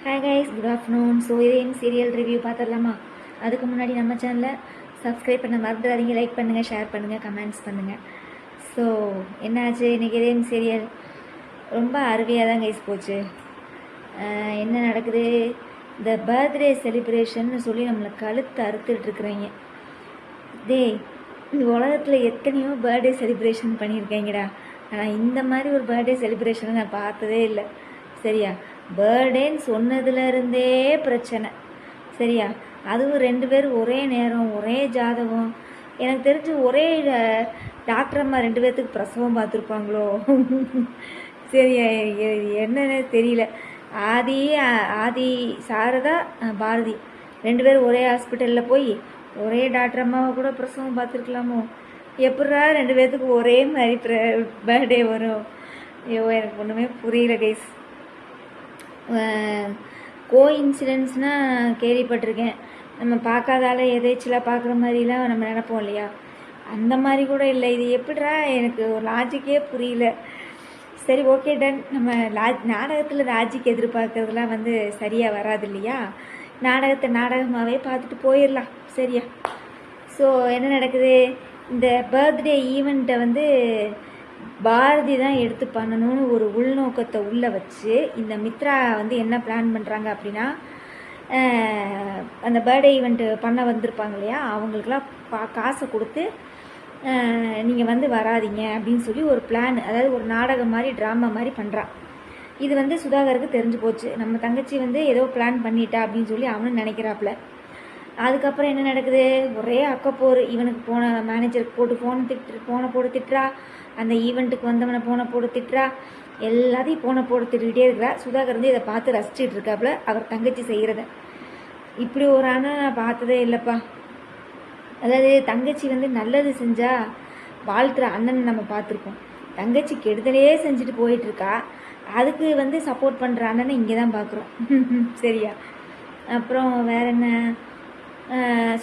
Hi guys, good afternoon. So இதையும் serial review பார்த்துடலாமா? அதுக்கு முன்னாடி நம்ம சேனலை சப்ஸ்கிரைப் பண்ண மறந்துடாதீங்க. லைக் பண்ணுங்கள், ஷேர் பண்ணுங்கள், கமெண்ட்ஸ் பண்ணுங்கள். ஸோ என்னாச்சு இன்றைக்கி இதையும் சீரியல் ரொம்ப அருமையாக தான் கைஸ் போச்சு. என்ன நடக்குது? இந்த பர்த்டே செலிப்ரேஷன்னு சொல்லி நம்மளை கழுத்து அறுத்துட்ருக்குறீங்க. இந்த உலகத்தில் எத்தனையோ பர்த்டே செலிப்ரேஷன் பண்ணியிருக்கீங்கடா. ஆனால் இந்த மாதிரி ஒரு பர்த்டே செலிப்ரேஷனை நான் பார்த்ததே இல்லை. சரியா? பர்த்டேன்னு சொன்னதுலேருந்தே பிரச்சனை. சரியா? அதுவும் 2 பேர் ஒரே நேரம், ஒரே ஜாதகம். எனக்கு தெரிஞ்சு ஒரே டாக்டர் அம்மா 2 பேர்த்துக்கு பிரசவம் பார்த்துருப்பாங்களோ. சரியா? என்னன்னு தெரியல. ஆதி சாரதா பாரதி 2 பேரும் ஒரே ஹாஸ்பிட்டலில் போய் ஒரே டாக்டர் அம்மாவை கூட பிரசவம் பார்த்துருக்கலாமோ? எப்படா 2 பேர்த்துக்கு ஒரே மாதிரி பர்த்டே வரும்? ஐயோ, எனக்கு ஒன்றுமே புரியல கைஸ். கோ இன்சிடென்ட்ஸ்னால் கேள்விப்பட்டிருக்கேன். நம்ம பார்க்காதால எதேச்சிலாம் பார்க்குற மாதிரிலாம் நம்ம நினைப்போம் இல்லையா? அந்த மாதிரி கூட இல்லை. இது எப்படிடா? எனக்கு ஒரு லாஜிக்கே புரியல. சரி, ஓகே, டன். நம்ம நாடகத்தில் லாஜிக் எதிர்பார்க்கறதுலாம் சரியாக வராது இல்லையா? நாடகத்தை நாடகமாகவே பார்த்துட்டு போயிடலாம். சரியா? ஸோ என்ன நடக்குது? இந்த பர்த்டே ஈவெண்ட்டை பாரதி தான் எடுத்து பண்ணணும்னு ஒரு உள்நோக்கத்தை உள்ளே வச்சு இந்த மித்ரா என்ன பிளான் பண்ணுறாங்க அப்படின்னா, அந்த பர்த்டே ஈவெண்ட்டு பண்ண வந்திருப்பாங்க இல்லையா, அவங்களுக்கெல்லாம் காசை கொடுத்து நீங்கள் வராதிங்க அப்படின்னு சொல்லி ஒரு பிளான், அதாவது ஒரு நாடகம் மாதிரி, ட்ராமா மாதிரி பண்ணுறான். இது சுதாகருக்கு தெரிஞ்சு போச்சு. நம்ம தங்கச்சி ஏதோ பிளான் பண்ணிட்டா அப்படின்னு சொல்லி அவனு நினைக்கிறாப்புல. அதுக்கப்புறம் என்ன நடக்குது? ஒரே அக்கப்போர். இவனுக்கு மேனேஜருக்கு போட்டு ஃபோனை போட்டு திட்டுறா. அந்த ஈவெண்ட்டுக்கு வந்தவனை ஃபோனை போட்டு திட்டுறா. எல்லாத்தையும் ஃபோனை போட்டு திட்டுக்கிட்டே இருக்கிறா. சுதாகர் இதை பார்த்து ரசிச்சுட்டு இருக்காப்புல அவர் தங்கச்சி செய்கிறத. இப்படி ஒரு ஆனால் நான் பார்த்ததே இல்லைப்பா. அதாவது தங்கச்சி நல்லது செஞ்சால் வாழ்த்துற அண்ணன் நம்ம பார்த்துருக்கோம். தங்கச்சி கெடுதலே செஞ்சுட்டு போயிட்டுருக்கா. அதுக்கு சப்போர்ட் பண்ணுற அண்ணனை இங்கே தான் பார்க்குறோம். சரியா? அப்புறம் வேற என்ன?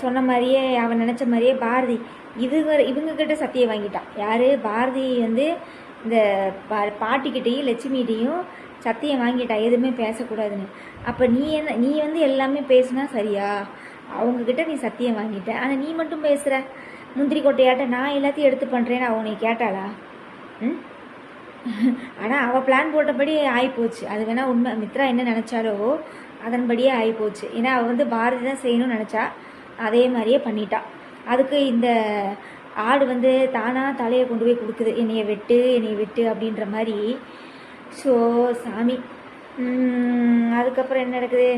சொன்ன மாதிரியே அவன் நினச்ச மாதிரியே பாரதி இவங்கக்கிட்ட சத்தியம் வாங்கிட்டான். யார்? பாரதி இந்த பாட்டிக்கிட்டையும் லட்சுமிகிட்டையும் சத்தியம் வாங்கிட்டா எதுவுமே பேசக்கூடாதுன்னு. அப்போ நீ எல்லாமே பேசுனா சரியா? அவங்கக்கிட்ட நீ சத்தியம் வாங்கிட்ட, ஆனால் நீ மட்டும் பேசுகிற முந்திரி கொட்டையாட்ட. நான் எல்லாத்தையும் எடுத்து பண்ணுறேன்னு அவனை கேட்டாளா? ஆனால் அவள் பிளான் போட்டபடி ஆகிப்போச்சு. அது வேணால் உண்மை. மித்ரா என்ன நினச்சாலோ அதன்படியே ஆகிப்போச்சு. ஏன்னா அவள் பாரதி தான் செய்யணும்னு நினச்சா, அதே மாதிரியே பண்ணிட்டா. அதுக்கு இந்த ஆடு தானாக தலையை கொண்டு போய் கொடுக்குது, என்னைய வெட்டு அப்படின்ற மாதிரி. ஸோ சாமி. அதுக்கப்புறம் என்ன நடக்குது?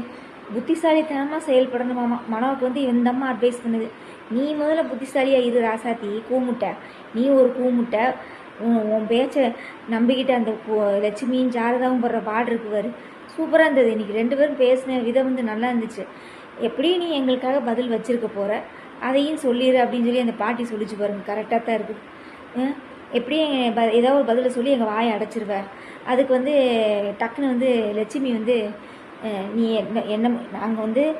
புத்திசாலித்தனமாக செயல்படணுமாமா. மனோவுக்கு இந்த அம்மா அட்வைஸ் பண்ணுது. நீ முதல்ல புத்திசாலியாக இரு ராசாத்தி, கூமுட்டை. நீ ஒரு கூமுட்டை. உன் பேச்சை நம்பிக்கிட்டு அந்த லட்சுமியும் சாரதாவும் போடுற பாடு இருக்குவார். சூப்பராக இருந்தது. இன்றைக்கி 2 பேரும் பேசின விதம் நல்லா இருந்துச்சு. எப்படியும் நீ எங்களுக்காக பதில் வச்சுருக்க போகிற, அதையும் சொல்லிடு அப்படின்னு சொல்லி அந்த பாட்டி சொல்லிச்சு பாருங்க. கரெக்டாக தான் இருக்குது. எப்படியும் ஏதாவது ஒரு பதிலை சொல்லி எங்கள் வாயை அடைச்சிருவேன். அதுக்கு டக்குன்னு லட்சுமி நீ என்ன நாங்கள்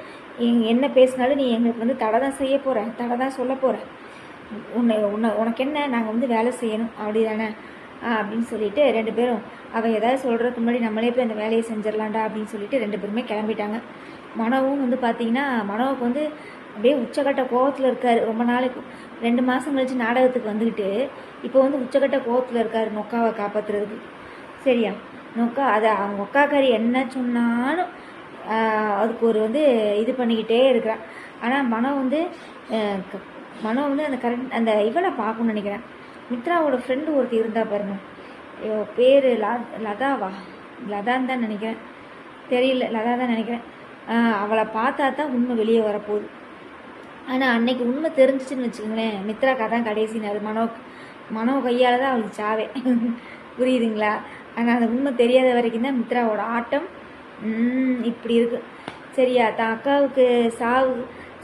என்ன பேசினாலும் நீ எங்களுக்கு தடை தான் செய்ய போகிற, தடை தான் சொல்ல போகிற. உனக்கு என்ன? நாங்கள் வேலை செய்யணும் அப்படி தானே அப்படின்னு சொல்லிட்டு 2 பேரும் அவள் ஏதாவது சொல்கிறதுக்கு முன்னாடி நம்மளே போய் அந்த வேலையை செஞ்சிடலாண்டா அப்படின்னு சொல்லிட்டு 2 பேருமே கிளம்பிட்டாங்க. மனோவும் பார்த்தீங்கன்னா, மனோவுக்கு அப்படியே உச்சக்கட்ட கோவத்தில் இருக்கார். ரொம்ப நாளைக்கு 2 மாதம் கழிச்சு நாடகத்துக்கு வந்துக்கிட்டு இப்போ உச்சக்கட்ட கோவத்தில் இருக்கார் நொக்காவை காப்பாற்றுறதுக்கு. சரியா? நொக்கா அதை அவங்க ஒக்காக்காரி என்ன சொன்னாலும் அதுக்கு ஒரு இது பண்ணிக்கிட்டே இருக்கிறான். ஆனால் மனோ அந்த அந்த இவளை பார்க்கணும்னு நினைக்கிறேன். மித்ராவோட ஃப்ரெண்டு ஒருத்தர் இருந்தா பாருங்க. பேர் லதாவா? லதான்னு தான் நினைக்கிறேன். தெரியல, லதா தான் நினைக்கிறேன். அவளை பார்த்தா தான் உண்மை வெளியே வரப்போகுது. ஆனால் அன்னைக்கு உண்மை தெரிஞ்சிச்சுன்னு வச்சுக்கோங்களேன், மித்ராக்கா தான் கடைசினார். மனோ கையால் தான் அவளுக்கு சாவே. புரியுதுங்களா? ஆனால் அந்த உண்மை தெரியாத வரைக்கும் தான் மித்ராவோட ஆட்டம் இப்படி இருக்கு. சரியா? தான் அக்காவுக்கு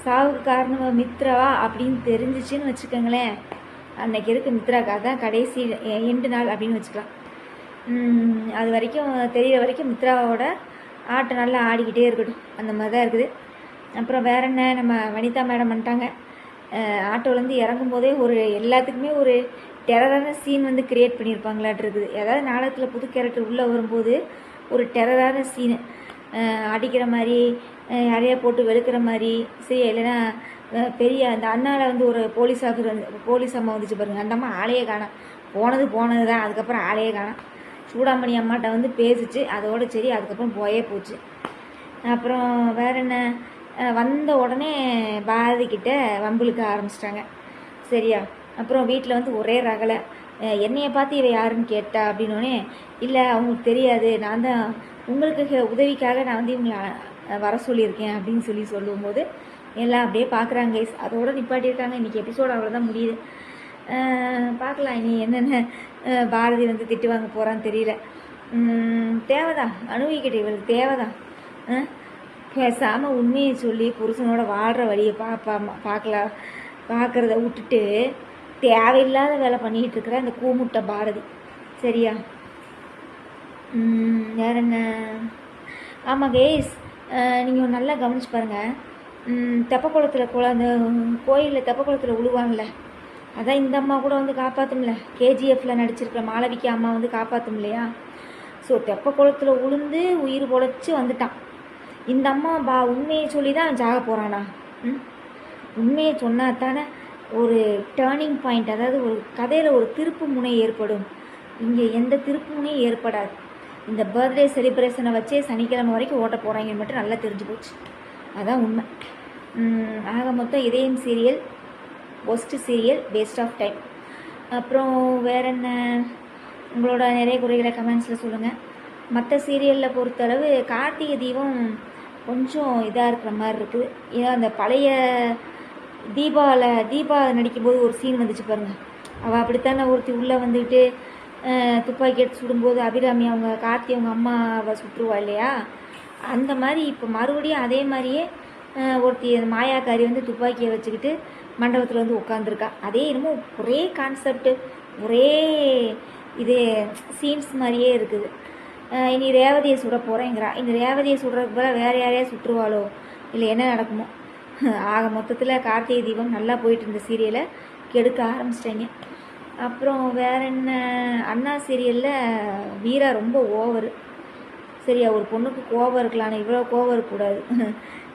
சாவுக்கு காரணமாக மித்ராவா அப்படின்னு தெரிஞ்சிச்சுன்னு வச்சுக்கோங்களேன், அன்னைக்கு இருக்குது மித்ராக்கா தான் கடைசி எண்டு நாள் அப்படின்னு வச்சுக்கலாம். அது வரைக்கும் தெரிகிற வரைக்கும் மித்ராவோட ஆட்டம் நல்லா ஆடிக்கிட்டே இருக்கட்டும். அந்த மாதிரி தான் இருக்குது. அப்புறம் வேற என்ன? நம்ம வனிதா மேடம் பண்ணிட்டாங்க. ஆட்டோலேருந்து இறங்கும் போதே எல்லாத்துக்குமே ஒரு டெரரான சீன் கிரியேட் பண்ணியிருப்பாங்களாட்டு இருக்குது. ஏதாவது நாடகத்தில் புது கேரக்டர் உள்ளே வரும்போது ஒரு டெரரான சீனு அடிக்கிற மாதிரி, யாரையா போட்டு வெளுக்கிற மாதிரி, சரி இல்லைன்னா பெரிய அந்த அண்ணாவில் வந்து ஒரு போலீஸ் ஆஃபீஸர் வந்து போலீஸ் அம்மா வந்துச்சு பாருங்கள், அந்த அம்மா ஆளையே காணோம். போனது தான், அதுக்கப்புறம் ஆளையே காணோம். சூடாமணி அம்மாட்ட வந்து பேசிச்சு, அதோட சரி, அதுக்கப்புறம் போச்சு. அப்புறம் வேற என்ன, வந்த உடனே பாரதிக்கிட்ட வம்புழுக்க ஆரம்பிச்சிட்டாங்க. சரியா? அப்புறம் வீட்டில் வந்து ஒரே ரகலை. என்னையை பார்த்து இவ யாருன்னு கேட்டா அப்படின்னோடனே, இல்லை அவங்களுக்கு தெரியாது, நான் தான் உங்களுக்கு உதவிக்காக நான் வந்து இவங்களை வர சொல்லியிருக்கேன் அப்படின்னு சொல்லும்போது எல்லாம் அப்படியே பார்க்குறாங்க கைஸ். அதோடு நிப்பாட்டியிருக்காங்க. இன்றைக்கி எபிசோடு அவ்வளோதான் முடியுது. பார்க்கலாம் இனி என்னென்ன பாரதி வந்து திட்டு வாங்க போகிறான்னு தெரியல. தேவைதான், அனுபவிக்கிட்ட இவளுக்கு தேவைதான். பேசாமல் உண்மையை சொல்லி புருஷனோட வாழ்கிற வழியை பார்க்குறத விட்டுட்டு தேவையில்லாத வேலை பண்ணிக்கிட்டு இருக்கிற அந்த கூமுட்டை பாரதி. சரியா? வேற என்ன? ஆமாம் கேஸ், நீங்கள் நல்லா கவனிச்சு பாருங்கள். தெப்பக்குளத்தில் அந்த கோயிலில் தெப்பக்குளத்தில் விழுவாங்கல்ல, அதான் இந்த அம்மா கூட வந்து காப்பாற்றும்ல, கேஜிஎஃப்பில் நடிச்சிருக்கிற மாளவிகா அம்மா வந்து காப்பாற்றும் இல்லையா? ஸோ தெப்பக்குளத்தில் உளுந்து உயிர் பொழைச்சி வந்துட்டான். இந்த அம்மா உண்மையை சொல்லி தான் ஜாக போகிறானா? உண்மையை சொன்னா தானே ஒரு டேர்னிங் பாயிண்ட், அதாவது ஒரு கதையில் ஒரு திருப்பு முனை ஏற்படும். இங்கே எந்த திருப்பு முனையும் ஏற்படாது. இந்த பர்த்டே செலிப்ரேஷனை வச்சே சனிக்கிழமை வரைக்கும் ஓட்ட போகிறாங்கன்னு மட்டும் நல்லா தெரிஞ்சு போச்சு. அதான் உண்மை. ஆக மொத்தம் இதயம் serial worst serial, waste of time. அப்புறம் வேற என்ன, உங்களோட நிறைய குறைகளை கமெண்ட்ஸில் சொல்லுங்கள். மற்ற சீரியலில் பொறுத்தளவு கார்த்திகை தீபம் கொஞ்சம் இதாக இருக்கிற மாதிரி இருக்குது. ஏன்னா அந்த பழைய தீபா நடிக்கும்போது ஒரு சீன் வந்துச்சு பாருங்கள். அவள் அப்படித்தானே ஒருத்தி உள்ளே வந்துட்டு துப்பாக்கி எடுத்து சுடும்போது அபிராமி அவங்க கார்த்தி அவங்க அம்மாவை சுற்றுவா இல்லையா? அந்த மாதிரி இப்போ மறுபடியும் அதே மாதிரியே ஒருத்தி மாயாக்காரி வந்து துப்பாக்கியை வச்சுக்கிட்டு மண்டபத்தில் வந்து உட்காந்துருக்கா. அதே என்னமோ ஒரே கான்செப்டு, ஒரே இது சீன்ஸ் மாதிரியே இருக்குது. இனி ரேவதியை சுட போகிறேங்கிறா. இனி ரேவதியை சுடுறதுக்கு போல வேறு யாரையா சுற்றுவாளோ, இல்லை என்ன நடக்குமோ? ஆக மொத்தத்தில் கார்த்திகை தீபம் நல்லா போயிட்டு இருந்த சீரியலை கெடுக்க ஆரம்பிச்சிட்டாங்க. அப்புறம் வேற என்ன, அண்ணா சீரியலில் வீரா ரொம்ப ஓவரு. சரியா? ஒரு பொண்ணுக்கு கோபம் இருக்கலாம், இவ்வளோ கோபம் இருக்கக்கூடாது.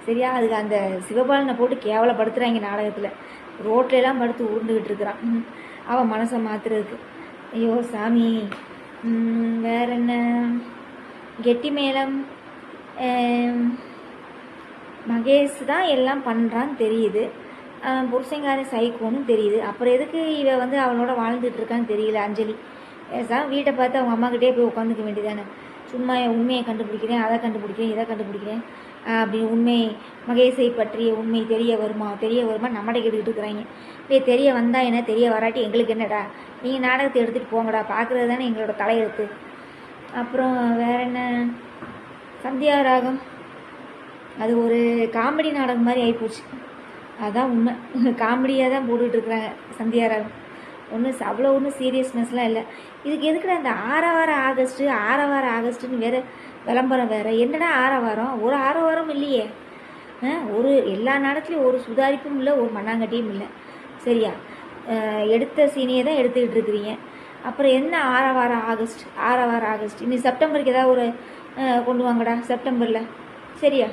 சரியா? அதுக்கு அந்த சிவபாலனை போட்டு கேவலப்படுத்துகிறாங்க நாடகத்தில். ரோட்லலாம் படுத்து உருண்டுக்கிட்டு இருக்கிறான் அவன் மனசை மாற்றுறதுக்கு. ஐயோ சாமி. வேற என்ன, கெட்டி மேளம் மகேஷ் தான் எல்லாம் பண்ணுறான்னு தெரியுது. புருஷங்கார சைக்கோன்னு தெரியுது. அப்புறம் எதுக்கு இவ வந்து அவளோட வாழ்ந்துட்டு இருக்கான்னு தெரியல அஞ்சலி. ஏசாம் வீட்டை பார்த்து அவங்க அம்மாக்கிட்டே போய் உட்காந்துக்க வேண்டியதானே. சும்மா உண்மையை கண்டுபிடிக்கிறேன், அதை கண்டுபிடிக்கிறேன், இதை கண்டுபிடிக்கிறேன் அப்படின்னு உண்மை மகேஷை பற்றிய உண்மை தெரிய வருமா நம்மகிட்ட கேட்டுக்கிட்டு இருக்கிறாங்க. இல்லை தெரிய வந்தால் என்ன, தெரிய வராட்டி எங்களுக்கு என்னடா, நீங்கள் நாடகத்தை எடுத்துகிட்டு போங்கடா, பார்க்குறது தானே எங்களோட தலையெழுத்து. அப்புறம் வேற என்ன, சந்தியா ராகம் அது ஒரு காமெடி நாடகம் மாதிரி ஆகிப்போச்சு. அதான் உண்மை, காமெடியாக தான் போட்டுட்ருக்குறாங்க சந்தியா ராகம். அவ்வளோ ஒன்றும் சீரியஸ்னஸ்லாம் இல்லை. இதுக்கு எதுக்குடா இந்த ஆரவார ஆகஸ்ட்டுன்னு வேறு விளம்பரம் வேறு? என்னடா ஆரவாரம்? ஒரு ஆரவாரம் இல்லையே. ஒரு எல்லா நாடகத்துலேயும் ஒரு சுதாரிப்பும் இல்லை, ஒரு மண்ணாங்கட்டியும் இல்லை. சரியா? எடுத்த சீனியை தான் எடுத்துக்கிட்டு இருக்கிறீங்க. அப்புறம் என்ன ஆரவார ஆகஸ்ட் இன்னும் செப்டம்பருக்கு ஏதாவது ஒரு கொண்டு வாங்கடா செப்டம்பரில். சரியா?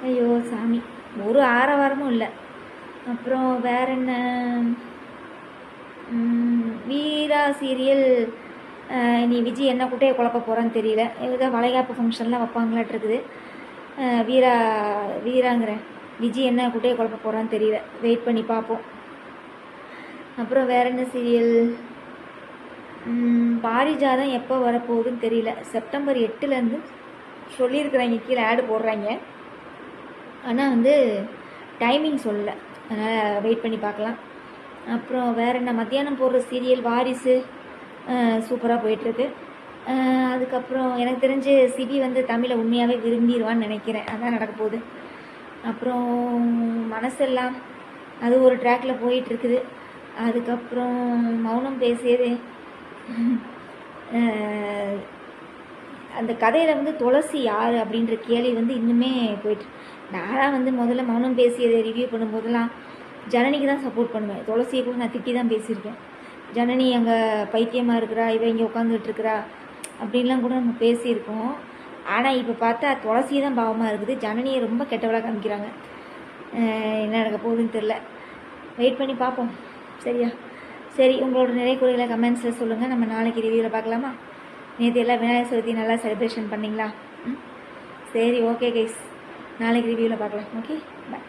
ஐயோ சாமி, ஒரு ஆரவாரமும் இல்லை. அப்புறம் வேற என்ன, வீரா சீரியல் நீ விஜய் என்ன கூட்டையை குழப்ப போகிறான்னு தெரியல. ஏதோ வளைகாப்பு ஃபங்க்ஷன்லாம் வைப்பாங்களாட்டு இருக்குது. வீராங்கிறேன், விஜய் என்ன கூட்டையை குழப்ப போகிறான்னு தெரியல, வெயிட் பண்ணி பார்ப்போம். அப்புறம் வேற என்ன சீரியல், பாரிஜாதம் எப்போ வரப்போகுதுன்னு தெரியல. செப்டம்பர் 8 சொல்லியிருக்கிறாங்க, கீழே ஆடு போடுறாங்க. ஆனால் வந்து டைமிங் சொல்லலை, அதனால் வெயிட் பண்ணி பார்க்கலாம். அப்புறம் வேறு என்ன, மத்தியானம் போடுற சீரியல் வாரிசு சூப்பராக போயிட்டுருக்கு. அதுக்கப்புறம் எனக்கு தெரிஞ்சு சிபி வந்து தமிழை உண்மையாகவே விரும்பிடுவான்னு நினைக்கிறேன், அதான் நடக்க போகுது. அப்புறம் மனசெல்லாம் அது ஒரு ட்ராக்கில் போயிட்டுருக்குது. அதுக்கப்புறம் மௌனம் பேசியது, அந்த கதையில் வந்து துளசி யார் அப்படின்ற கேள்வி வந்து இன்னுமே போயிட்டு. நானாக வந்து முதல்ல மௌனம் பேசியதை ரிவ்யூ பண்ணும்போதெல்லாம் ஜனனிக்கு தான் சப்போர்ட் பண்ணுவேன். துளசியை கூட நான் திட்டி தான் பேசியிருக்கேன். ஜனனி அங்கே பைத்தியமாக இருக்கிறா, இவ இங்கே உட்காந்துட்டு இருக்கிறா அப்படின்லாம் கூட நம்ம பேசியிருக்கோம். ஆனால் இப்போ பார்த்தா துளசி தான் பாவமாக இருக்குது. ஜனனியை ரொம்ப கெட்டவளாக காமிக்கிறாங்க. என்ன நடக்க போகுதுன்னு தெரில. வெயிட் பண்ணி பார்ப்போம். சரியா? சரி, உங்களோட நிறை குறைகளை கமெண்ட்ஸில் சொல்லுங்கள். நம்ம நாளைக்கு ரிவ்யூவில் பார்க்கலாமா? நேற்று எல்லாம் விநாயகர் சதுர்த்தி நல்லா செலிப்ரேஷன் பண்ணிங்களா? சரி, ஓகே கைஸ், நாளைக்கு ரிவ்யூவில் பார்க்கலாம். ஓகே, பாய்.